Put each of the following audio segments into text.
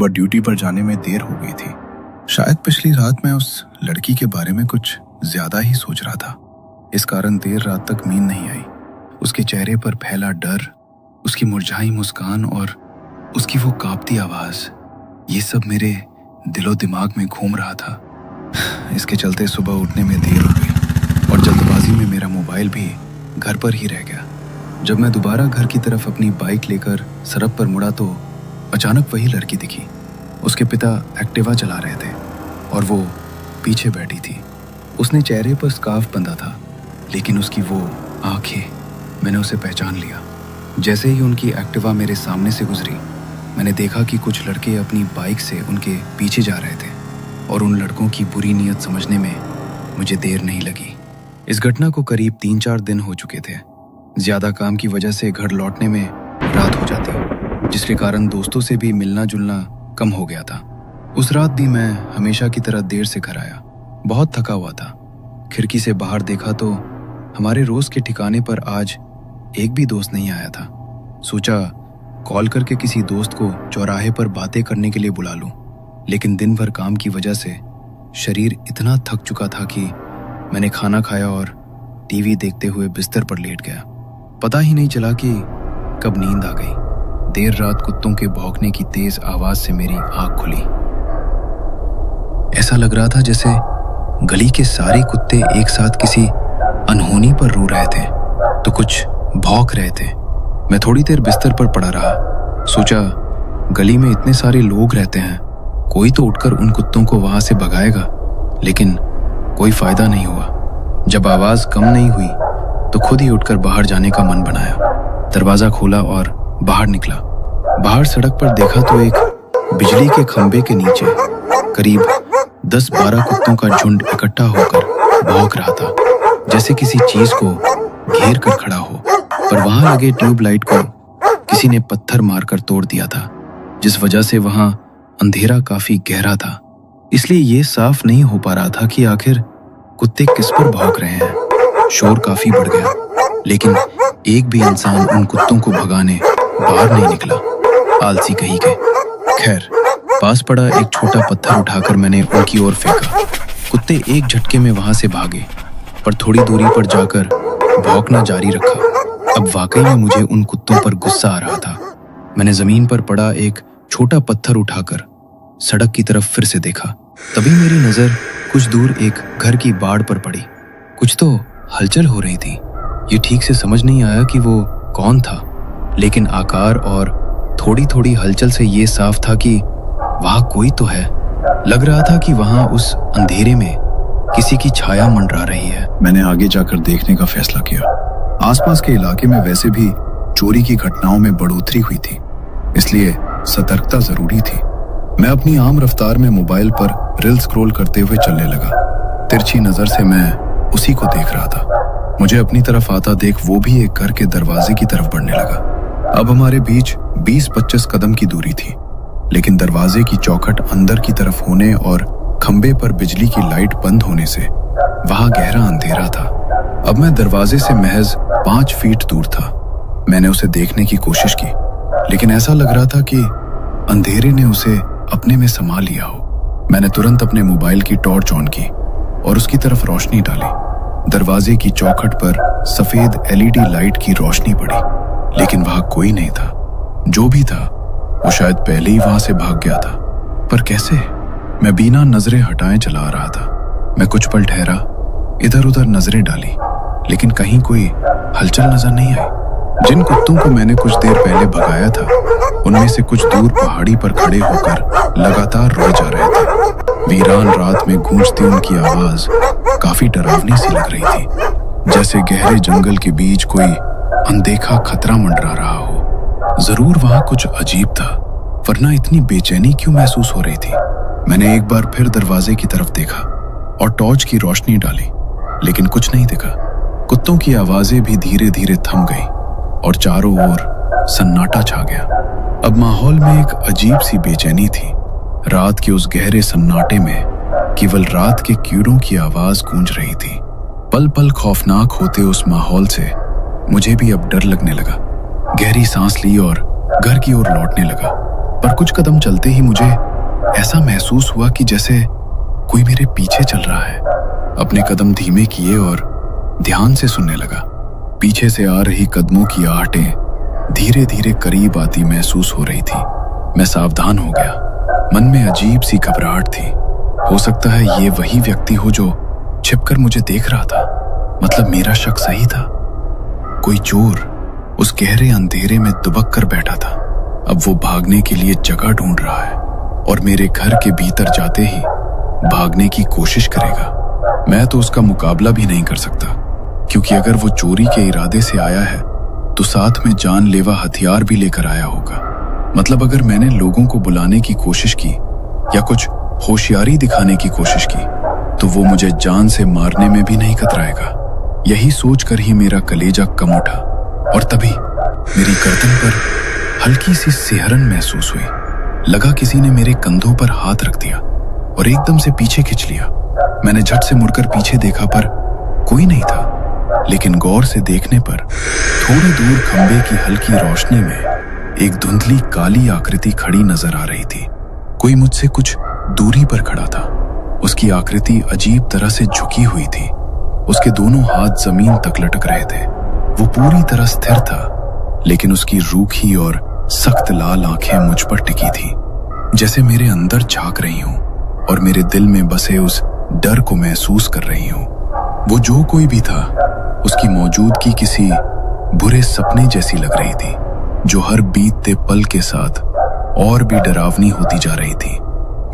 सुबह ड्यूटी पर जाने में देर हो गई थी। शायद पिछली रात मैं उस लड़की के बारे में कुछ ज्यादा ही सोच रहा था। इस कारण देर रात तक नींद नहीं आई। उसके चेहरे पर फैला डर, उसकी मुरझाई मुस्कान और उसकी वो कांपती आवाज, ये सब मेरे दिलो दिमाग में घूम रहा था। इसके चलते सुबह उठने में देर हो गई और जल्दबाजी में मेरा मोबाइल भी घर पर ही रह गया। जब मैं दोबारा घर की तरफ अपनी बाइक लेकर सड़क पर मुड़ा तो अचानक वही लड़की दिखी। उसके पिता एक्टिवा चला रहे थे और वो पीछे बैठी थी। उसने चेहरे पर स्कार्फ बंधा था, लेकिन उसकी वो आंखें, मैंने उसे पहचान लिया। जैसे ही उनकी एक्टिवा मेरे सामने से गुजरी, मैंने देखा कि कुछ लड़के अपनी बाइक से उनके पीछे जा रहे थे और उन लड़कों की बुरी नीयत समझने में मुझे देर नहीं लगी। इस घटना को करीब 3-4 दिन हो चुके थे। ज्यादा काम की वजह से घर लौटने में रात हो जाती, जिसके कारण दोस्तों से भी मिलना जुलना कम हो गया था। उस रात भी मैं हमेशा की तरह देर से घर आया। बहुत थका हुआ था। खिड़की से बाहर देखा तो हमारे रोज के ठिकाने पर आज एक भी दोस्त नहीं आया था। सोचा कॉल करके किसी दोस्त को चौराहे पर बातें करने के लिए बुला लूं, लेकिन दिन भर काम की वजह से शरीर इतना थक चुका था कि मैंने खाना खाया और टीवी देखते हुए बिस्तर पर लेट गया। पता ही नहीं चला कि कब नींद आ गई। देर रात कुत्तों के भौंकने की तेज आवाज से मेरी आंख खुली। ऐसा लग रहा था जैसे गली के सारे कुत्ते एक साथ किसी अनहोनी पर रो रहे थे तो कुछ भौंक रहे थे। मैं थोड़ी देर बिस्तर पर पड़ा रहा। सोचा गली में इतने सारे लोग रहते हैं, कोई तो उठकर उन कुत्तों को वहां से भगाएगा, लेकिन कोई फायदा नहीं हुआ। जब आवाज कम नहीं हुई तो खुद ही उठकर बाहर जाने का मन बनाया। दरवाजा खोला और बाहर निकला। बाहर सड़क पर देखा तो एक बिजली के खंभे के नीचे करीब 10-12 कुत्तों का झुंड इकट्ठा होकर भौंक रहा था, जैसे किसी चीज को घेर कर खड़ा हो। पर वहां लगे ट्यूबलाइट को किसी ने पत्थर मारकर तोड़ दिया था, जिस वजह से वहां अंधेरा काफी गहरा था। इसलिए ये साफ नहीं हो पा रहा था कि आखिर कुत्ते किस पर भौंक रहे हैं। शोर काफी बढ़ गया, लेकिन एक भी इंसान उन कुत्तों को भगाने बाहर नहीं निकला। आलसी कहीं के। खैर, पास पड़ा एक छोटा पत्थर उठाकर मैंने उनकी ओर फेंका। कुत्ते एक झटके में वहां से भागे, पर थोड़ी दूरी पर जाकर भौंकना जारी रखा। अब वाकई में मुझे उन कुत्तों पर गुस्सा आ रहा था। मैंने जमीन पर पड़ा एक छोटा पत्थर उठाकर सड़क की तरफ फिर से देखा। तभी मेरी नजर कुछ दूर एक घर की बाड़ पर पड़ी। कुछ तो हलचल हो रही थी। ये ठीक से समझ नहीं आया कि वो कौन था, लेकिन आकार और थोड़ी थोड़ी हलचल से ये साफ था कि वहां कोई तो है। लग रहा था कि वहां उस अंधेरे में किसी की छाया मंडरा रही है। मैंने आगे जाकर देखने का फैसला किया। आसपास के इलाके में वैसे भी चोरी की घटनाओं में बढ़ोतरी हुई थी, इसलिए सतर्कता जरूरी थी। मैं अपनी आम रफ्तार में मोबाइल पर रील स्क्रॉल करते हुए चलने लगा। तिरछी नजर से मैं उसी को देख रहा था। मुझे अपनी तरफ आता देख वो भी एक घर के दरवाजे की तरफ बढ़ने लगा। अब हमारे बीच 20-25 कदम की दूरी थी, लेकिन दरवाजे की चौखट अंदर की तरफ होने और खंबे पर बिजली की लाइट बंद होने से वहां गहरा अंधेरा था। अब मैं दरवाजे से महज 5 फीट दूर था। मैंने उसे देखने की कोशिश की, लेकिन ऐसा लग रहा था कि अंधेरे ने उसे अपने में समा लिया हो। मैंने तुरंत अपने मोबाइल की टॉर्च ऑन की और उसकी तरफ रोशनी डाली। दरवाजे की चौखट पर सफेद LED लाइट की रोशनी पड़ी, लेकिन वहां कोई नहीं था। जो भी था वो शायद पहले ही वहां से भाग गया था। पर कैसे? मैं बिना नजरें हटाए चला आ रहा था। मैं कुछ पल ठहरा, इधर उधर नजरें डाली, लेकिन कहीं कोई हलचल नजर नहीं आई। जिन कुत्तों को मैंने कुछ देर पहले भगाया था, उनमें से कुछ दूर पहाड़ी पर खड़े होकर लगातार रोए जा रहे थे। वीरान रात में गूंजती उनकी आवाज काफी डरावनी सी लग रही थी, जैसे गहरे जंगल के बीच कोई अनदेखा खतरा मंडरा रहा हो। जरूर वहां कुछ अजीब था, वरना इतनी बेचैनी क्यों महसूस हो रही थी। मैंने एक बार फिर दरवाजे की तरफ देखा और टॉर्च की रोशनी डाली, लेकिन कुछ नहीं दिखा। कुत्तों की आवाजें भी धीरे धीरे थम गई और चारों ओर सन्नाटा छा गया। अब माहौल में एक अजीब सी बेचैनी थी। रात के उस गहरे सन्नाटे में केवल रात के कीड़ों की आवाज गूंज रही थी। पल पल खौफनाक होते उस माहौल से मुझे भी अब डर लगने लगा। गहरी सांस ली और घर की ओर लौटने लगा। पर कुछ कदम चलते ही मुझे ऐसा महसूस हुआ कि जैसे कोई मेरे पीछे चल रहा है। अपने कदम धीमे किए और ध्यान से सुनने लगा। पीछे से आ रही कदमों की आहटें धीरे धीरे करीब आती महसूस हो रही थी। मैं सावधान हो गया। मन में अजीब सी घबराहट थी। हो सकता है ये वही व्यक्ति हो जो छिपकर मुझे देख रहा था। मतलब मेरा शक सही था। कोई चोर उस गहरे अंधेरे में दुबक कर बैठा था। अब वो भागने के लिए जगह ढूंढ रहा है और मेरे घर के भीतर जाते ही भागने की कोशिश करेगा। मैं तो उसका मुकाबला भी नहीं कर सकता, क्योंकि अगर वो चोरी के इरादे से आया है तो साथ में जानलेवा हथियार भी लेकर आया होगा। मतलब अगर मैंने लोगों को बुलाने की कोशिश की या कुछ होशियारी दिखाने की कोशिश की तो वो मुझे जान से मारने में भी नहीं कतराएगा। यही सोचकर ही मेरा कलेजा कम उठा और तभी मेरी गर्दन पर हल्की सी सिहरन महसूस हुई। लगा किसी ने मेरे कंधों पर हाथ रख दिया और एकदम से पीछे खींच लिया। मैंने झट से मुड़कर पीछे देखा पर कोई नहीं था, लेकिन गौर से देखने पर थोड़ी दूर खंबे की हल्की रोशनी में एक धुंधली काली आकृति खड़ी नजर आ रही थी। कोई मुझसे कुछ दूरी पर खड़ा था। उसकी आकृति अजीब तरह से झुकी हुई थी। उसके दोनों हाथ जमीन तक लटक रहे थे। वो पूरी तरह स्थिर था, लेकिन उसकी रूखी और सख्त लाल आंखें मुझ पर टिकी थी, जैसे मेरे अंदर झांक रही हूं और मेरे दिल में बसे उस डर को महसूस कर रही हूं। वो जो कोई भी था, उसकी मौजूदगी किसी बुरे सपने जैसी लग रही थी, जो हर बीतते पल के साथ और भी डरावनी होती जा रही थी।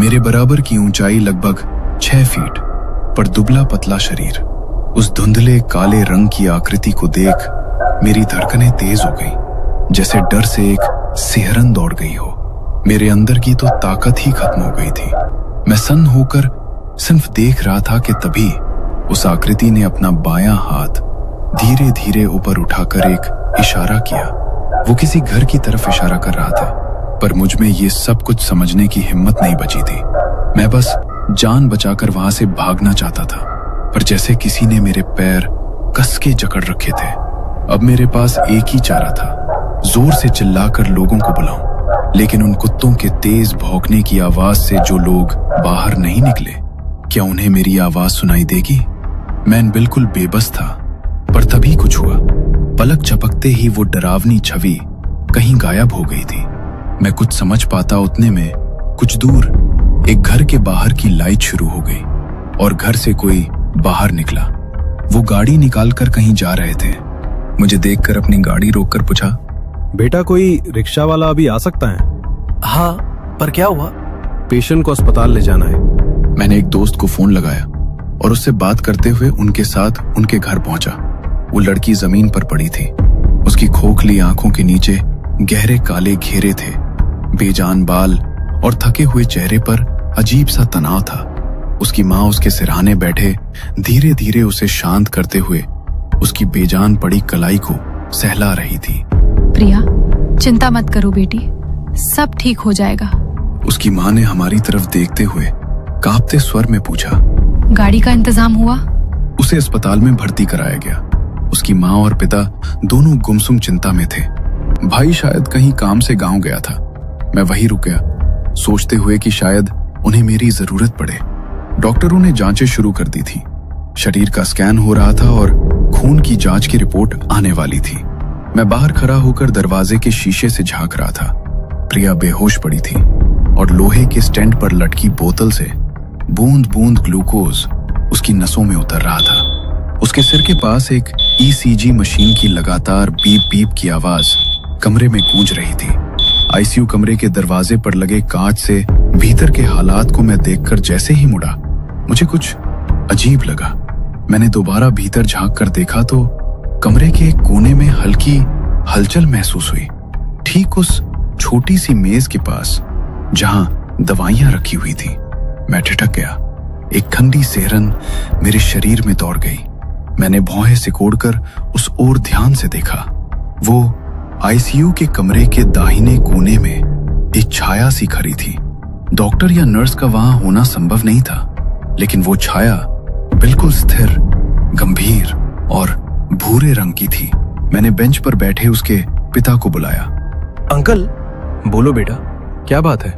मेरे बराबर की ऊंचाई लगभग 6 फीट, पर दुबला पतला शरीर। उस धुंधले काले रंग की आकृति को देख मेरी धड़कनें तेज हो गई, जैसे डर से एक सिहरन दौड़ गई हो। मेरे अंदर की तो ताकत ही खत्म हो गई थी। मैं सन्न होकर सिर्फ देख रहा था कि तभी उस आकृति ने अपना बायां हाथ धीरे धीरे ऊपर उठाकर एक इशारा किया। वो किसी घर की तरफ इशारा कर रहा था, पर मुझ में ये सब कुछ समझने की हिम्मत नहीं बची थी। मैं बस जान बचाकर वहां से भागना चाहता था, पर जैसे किसी ने मेरे पैर कस के जकड़ रखे थे। अब मेरे पास एक ही चारा था, जोर से चिल्लाकर लोगों को बुलाऊं, लेकिन उन कुत्तों के तेज भौंकने की आवाज से जो लोग बाहर नहीं निकले, क्या उन्हें मेरी आवाज सुनाई देगी? मैं बिल्कुल बेबस था, पर तभी कुछ हुआ। पलक झपकते ही वो डरावनी छवि कहीं गायब हो गई थी। मैं कुछ समझ पाता उतने में कुछ दूर एक घर के बाहर की लाइट शुरू हो गई और घर से कोई बाहर निकला। वो गाड़ी निकालकर कहीं जा रहे थे। मुझे देखकर अपनी गाड़ी रोककर पूछा, बेटा कोई रिक्शा वाला अभी आ सकता है? हाँ, पर क्या हुआ? पेशेंट को अस्पताल ले जाना है। मैंने एक दोस्त को फोन लगाया और उससे बात करते हुए उनके साथ उनके घर पहुंचा। वो लड़की जमीन पर पड़ी थी। उसकी खोखली आंखों के नीचे गहरे काले घेरे थे, बेजान बाल और थके हुए चेहरे पर अजीब सा तनाव था। उसकी माँ उसके सिरहाने बैठे धीरे धीरे उसे शांत करते हुए उसकी बेजान पड़ी कलाई को सहला रही थी। प्रिया, चिंता मत करो बेटी, सब ठीक हो जाएगा। उसकी माँ ने हमारी तरफ देखते हुए कांपते स्वर में पूछा, गाड़ी का इंतजाम हुआ? उसे अस्पताल में भर्ती कराया गया। उसकी माँ और पिता दोनों गुमसुम चिंता में थे। भाई शायद कहीं काम से गांव गया था। मैं वहीं रुक गया, सोचते हुए कि शायद उन्हें मेरी जरूरत पड़े। डॉक्टरों ने जांचें शुरू कर दी थी। शरीर का स्कैन हो रहा था और खून की जांच की रिपोर्ट आने वाली थी। मैं बाहर खड़ा होकर दरवाजे के शीशे से झांक रहा था। प्रिया बेहोश पड़ी थी और लोहे के स्टैंड पर लटकी बोतल से बूंद बूंद ग्लूकोज उसकी नसों में उतर रहा था। उसके सिर के पास एक ECG मशीन की लगातार बीप बीप की आवाज कमरे में गूंज रही थी। आईसीयू कमरे के दरवाजे पर लगे कांच से भीतर के हालात को मैं देखकर जैसे ही मुड़ा, मुझे कुछ अजीब लगा। मैंने दोबारा भीतर झांक कर देखा तो कमरे के एक कोने में हल्की हलचल महसूस हुई, ठीक उस छोटी सी मेज के पास जहां दवाइयां रखी हुई थी। मैं ठिठक गया। एक ठंडी सिहरन मेरे शरीर में दौड़ गई। मैंने भौहें सिकोड़कर उस ओर ध्यान से देखा। वो आईसीयू के कमरे के दाहिने कोने में एक छाया सी खड़ी थी। डॉक्टर या नर्स का वहां होना संभव नहीं था, लेकिन वो छाया बिल्कुल स्थिर, गंभीर और भूरे रंग की थी। मैंने बेंच पर बैठे उसके पिता को बुलाया। अंकल, बोलो बेटा। क्या बात है?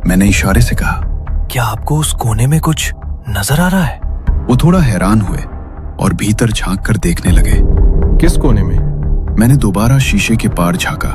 मैंने इशारे से कहा। क्या आपको उस कोने में कुछ नजर आ रहा है? वो थोड़ा हैरान हुए और भीतर झांक कर देखने लगे। किस कोने में? मैंने दोबारा शीशे के पार झांका,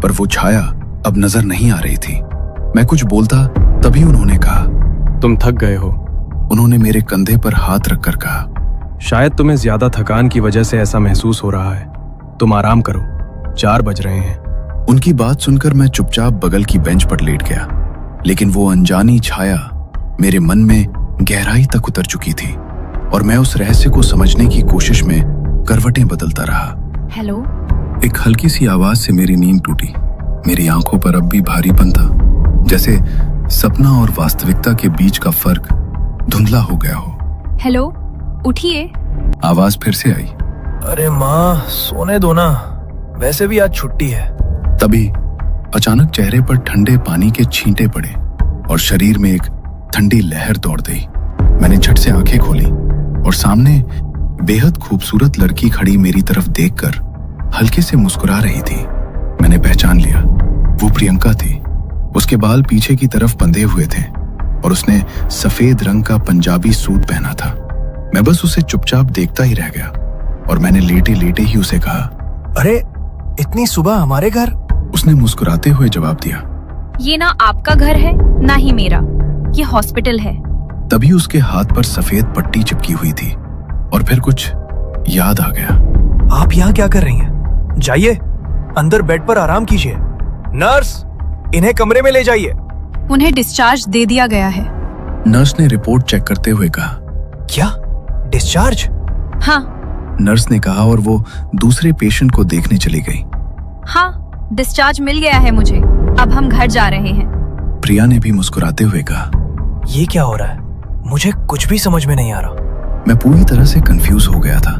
पर वो छाया अब नजर नहीं आ रही थी। मैं कुछ बोलता तभी उन्होंने कहा। तुम थक गए हो। उन्होंने मेरे कंधे पर हाथ रखकर कहा। शायद तुम्हें ज्यादा थकान की वजह से ऐसा महसूस हो रहा है। तुम आराम करो, 4 बज रहे हैं। उनकी बात सुनकर मैं चुपचाप बगल की बेंच पर लेट गया, लेकिन वो अनजानी छाया मेरे मन में गहराई तक उतर चुकी थी और मैं उस रहस्य को समझने की कोशिश में करवटें बदलता रहा। हेलो। एक हल्की सी आवाज से मेरी नींद टूटी। मेरी आंखों पर अब भी भारीपन था, जैसे सपना और वास्तविकता के बीच का फर्क धुंधला हो गया हो। हेलो, उठिए। आवाज फिर से आई। अरे माँ, सोने दो ना, वैसे भी आज छुट्टी है। तभी अचानक चेहरे पर ठंडे पानी के छींटे पड़े और शरीर में एक ठंडी लहर दौड़ गई। मैंने झट से आंखें खोली और सामने बेहद खूबसूरत लड़की खड़ी मेरी तरफ देखकर हल्के से मुस्कुरा रही थी। मैंने पहचान लिया, वो प्रियंका थी। उसके बाल पीछे की तरफ बंधे हुए थे और उसने सफेद रंग का पंजाबी सूट पहना था। मैं बस उसे चुपचाप देखता ही रह गया और मैंने लेटे लेटे ही उसे कहा, अरे इतनी सुबह हमारे घर? उसने मुस्कुराते हुए जवाब दिया, ये ना आपका घर है ना ही मेरा, ये हॉस्पिटल है। तभी उसके हाथ पर सफेद पट्टी चिपकी हुई थी और फिर कुछ याद आ गया। आप यहाँ क्या कर रही हैं? जाइए अंदर बेड पर आराम कीजिए। नर्स, इन्हें कमरे में ले जाइए। उन्हें डिस्चार्ज दे दिया गया है। नर्स ने रिपोर्ट चेक करते हुए कहा। क्या डिस्चार्ज? हाँ। नर्स ने कहा और वो दूसरे पेशेंट को देखने चली गई। हाँ, डिस्चार्ज मिल गया है मुझे, अब हम घर जा रहे हैं। प्रिया ने भी मुस्कुराते हुए कहा। ये क्या हो रहा है? मुझे कुछ भी समझ में नहीं आ रहा। मैं पूरी तरह से कंफ्यूज हो गया था,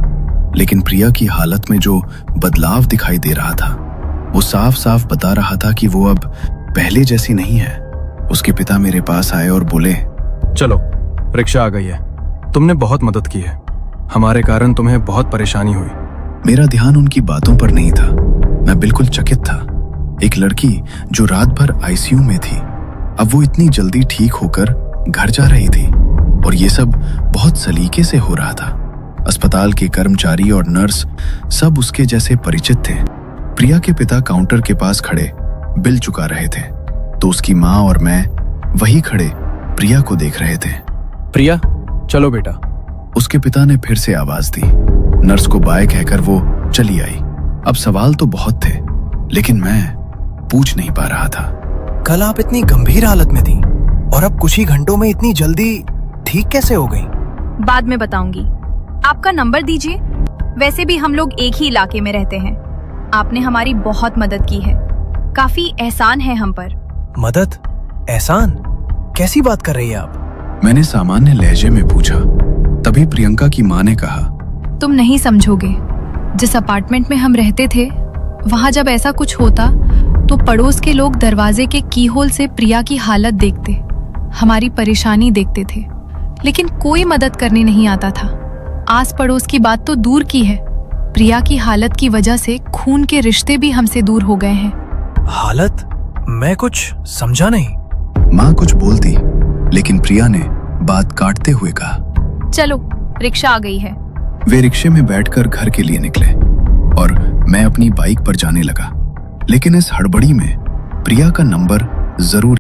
लेकिन प्रिया की हालत में जो बदलाव दिखाई दे रहा था वो साफ साफ बता रहा था कि वो अब पहले जैसी नहीं है। उसके पिता मेरे पास आए और बोले, चलो, रिक्शा आ गई है। तुमने बहुत मदद की है, हमारे कारण तुम्हें बहुत परेशानी हुई। मेरा ध्यान उनकी बातों पर नहीं था। मैं बिल्कुल चकित था। एक लड़की जो रात भर आईसीयू में थी, अब वो इतनी जल्दी ठीक होकर घर जा रही थी और ये सब बहुत सलीके से हो रहा था। अस्पताल के कर्मचारी और नर्स सब उसके जैसे परिचित थे। प्रिया के पिता काउंटर के पास खड़े बिल चुका रहे थे, तो उसकी माँ और मैं वही खड़े प्रिया को देख रहे थे। प्रिया, चलो बेटा। उसके पिता ने फिर से आवाज दी। नर्स को बाय कहकर वो चली आई। अब सवाल तो बहुत थे, लेकिन मैं पूछ नहीं पा रहा था। कल आप इतनी गंभीर हालत में थी और अब कुछ ही घंटों में इतनी जल्दी ठीक कैसे हो गई? बाद में बताऊंगी। आपका नंबर दीजिए। वैसे भी हम लोग एक ही इलाके में रहते हैं। आपने हमारी बहुत मदद की है, काफी एहसान है हम पर। मदद? एहसान? कैसी बात कर रही है आप? मैंने सामान्य लहजे में पूछा। तभी प्रियंका की माँ ने कहा, तुम नहीं समझोगे। जिस अपार्टमेंट में हम रहते थे, वहाँ जब ऐसा कुछ होता तो पड़ोस के लोग दरवाजे के कीहोल से प्रिया की हालत देखते, हमारी परेशानी देखते थे, लेकिन कोई मदद करने नहीं आता था। आस पड़ोस की बात तो दूर की है, प्रिया की हालत की वजह से खून के रिश्ते भी हमसे दूर हो गए हैं। हालत? मैं कुछ समझा नहीं। माँ कुछ बोलती, लेकिन प्रिया ने बात काटते हुए कहा, चलो, रिक्शा आ गई है। वे रिक्शे में बैठकर घर के लिए निकले और मैं अपनी बाइक पर जाने लगा, लेकिन इस हड़बड़ी में प्रिया का नंबर जरूर